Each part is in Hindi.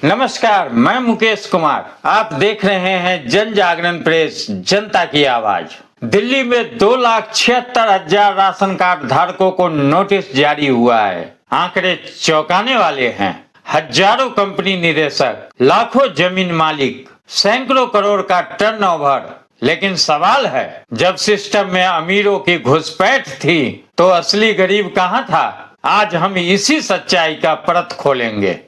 नमस्कार, मैं मुकेश कुमार। आप देख रहे हैं जन जागरण प्रेस, जनता की आवाज। दिल्ली में 2,76,000 राशन कार्ड धारकों को नोटिस जारी हुआ है। आंकड़े चौंकाने वाले हैं। हजारों कंपनी निदेशक, लाखों जमीन मालिक, सैकड़ों करोड़ का टर्नओवर। लेकिन सवाल है, जब सिस्टम में अमीरों की घुसपैठ थी तो असली गरीब कहां था? आज हम इसी सच्चाई का परत खोलेंगे।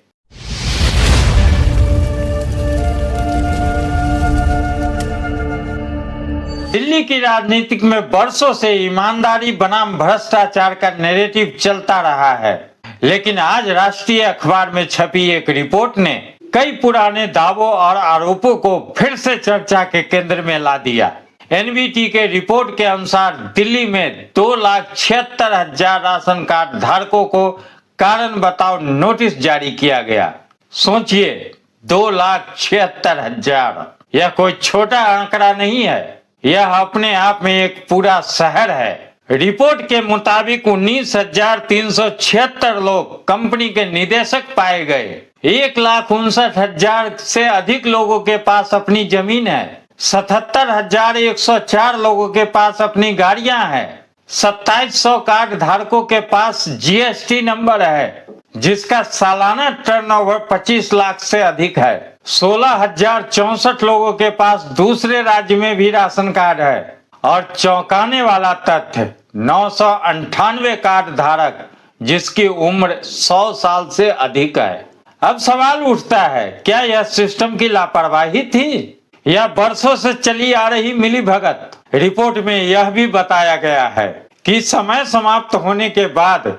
दिल्ली की राजनीति में बरसों से ईमानदारी बनाम भ्रष्टाचार का नैरेटिव चलता रहा है, लेकिन आज राष्ट्रीय अखबार में छपी एक रिपोर्ट ने कई पुराने दावों और आरोपों को फिर से चर्चा के केंद्र में ला दिया। एनवीटी के रिपोर्ट के अनुसार दिल्ली में 2,76,000 राशन कार्ड धारकों को कारण बताओ नोटिस जारी किया गया। सोचिए, 2,76,000। यह कोई छोटा आंकड़ा नहीं है, यह अपने आप में एक पूरा शहर है। रिपोर्ट के मुताबिक 19,376 लोग कंपनी के निदेशक पाए गए। 1,59,000 से अधिक लोगों के पास अपनी जमीन है। 77,104 लोगों के पास अपनी गाड़ियां हैं। 2,700 कार्ड धारकों के पास जीएसटी नंबर है, जिसका सालाना टर्नओवर 25 लाख से अधिक है। 16,064 लोगों के पास दूसरे राज्य में भी राशन कार्ड है। और चौंकाने वाला तथ्य, 998 कार्ड धारक जिसकी उम्र 100 साल से अधिक है। अब सवाल उठता है, क्या यह सिस्टम की लापरवाही थी या बरसों से चली आ रही मिलीभगत? रिपोर्ट में यह भी बताया गया है कि समय समाप्त होने के बाद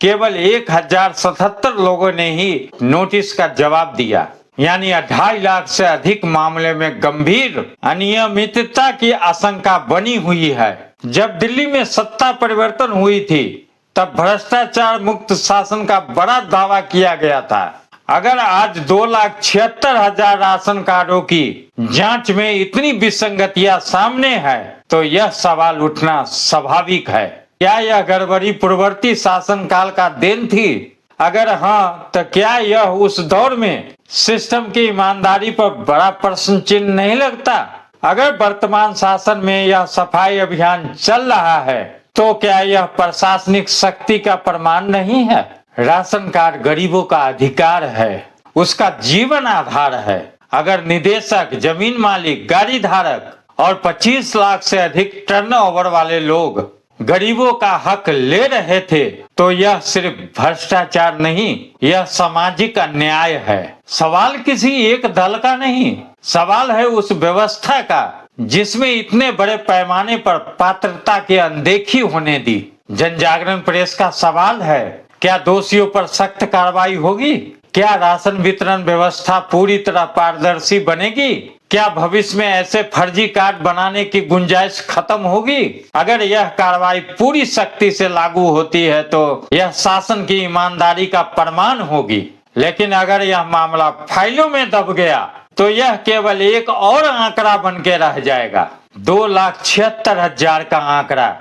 केवल 1,077 लोगों ने ही नोटिस का जवाब दिया, यानी 2.5 लाख से अधिक मामले में गंभीर अनियमितता की आशंका बनी हुई है। जब दिल्ली में सत्ता परिवर्तन हुई थी तब भ्रष्टाचार मुक्त शासन का बड़ा दावा किया गया था। अगर आज 2,76,000 राशन कार्डों की जांच में इतनी विसंगतियां सामने है तो यह सवाल उठना स्वाभाविक है। क्या यह गड़बड़ी पूर्ववर्ती शासनकाल का देन थी? अगर हाँ, तो क्या यह उस दौर में सिस्टम की ईमानदारी पर बड़ा प्रश्न चिन्ह नहीं लगता? अगर वर्तमान शासन में यह सफाई अभियान चल रहा है तो क्या यह प्रशासनिक शक्ति का प्रमाण नहीं है? राशन कार्ड गरीबों का अधिकार है, उसका जीवन आधार है। अगर निदेशक, जमीन मालिक, गाड़ी धारक और 25 लाख से अधिक टर्नओवर वाले लोग गरीबों का हक ले रहे थे तो यह सिर्फ भ्रष्टाचार नहीं, यह सामाजिक अन्याय है। सवाल किसी एक दल का नहीं, सवाल है उस व्यवस्था का जिसमें इतने बड़े पैमाने पर पात्रता की अनदेखी होने दी। जन जागरण प्रेस का सवाल है, क्या दोषियों पर सख्त कार्रवाई होगी? क्या राशन वितरण व्यवस्था पूरी तरह पारदर्शी बनेगी? क्या भविष्य में ऐसे फर्जी कार्ड बनाने की गुंजाइश खत्म होगी? अगर यह कार्रवाई पूरी सख्ती से लागू होती है तो यह शासन की ईमानदारी का प्रमाण होगी। लेकिन अगर यह मामला फाइलों में दब गया तो यह केवल एक और आंकड़ा बन के रह जाएगा। 2,76,000 का आंकड़ा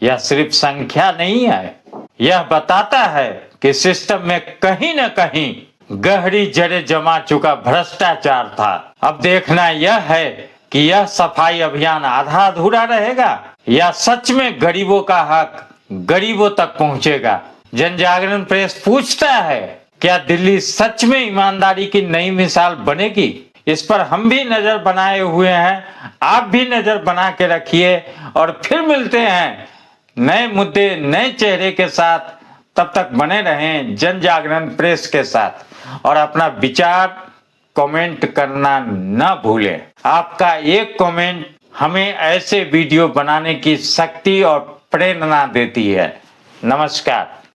यह सिर्फ संख्या नहीं है, यह बताता है कि सिस्टम में कहीं न कहीं गहरी जड़ें जमा चुका भ्रष्टाचार था। अब देखना यह है कि यह सफाई अभियान आधा अधूरा रहेगा या सच में गरीबों का हक गरीबों तक पहुंचेगा। जन जागरण प्रेस पूछता है, क्या दिल्ली सच में ईमानदारी की नई मिसाल बनेगी? इस पर हम भी नजर बनाए हुए हैं, आप भी नजर बना के रखिए और फिर मिलते हैं नए मुद्दे, नए चेहरे के साथ। तब तक बने रहें जन जागरण प्रेस के साथ और अपना विचार कमेंट करना न भूलें। आपका एक कमेंट हमें ऐसे वीडियो बनाने की शक्ति और प्रेरणा देती है। नमस्कार।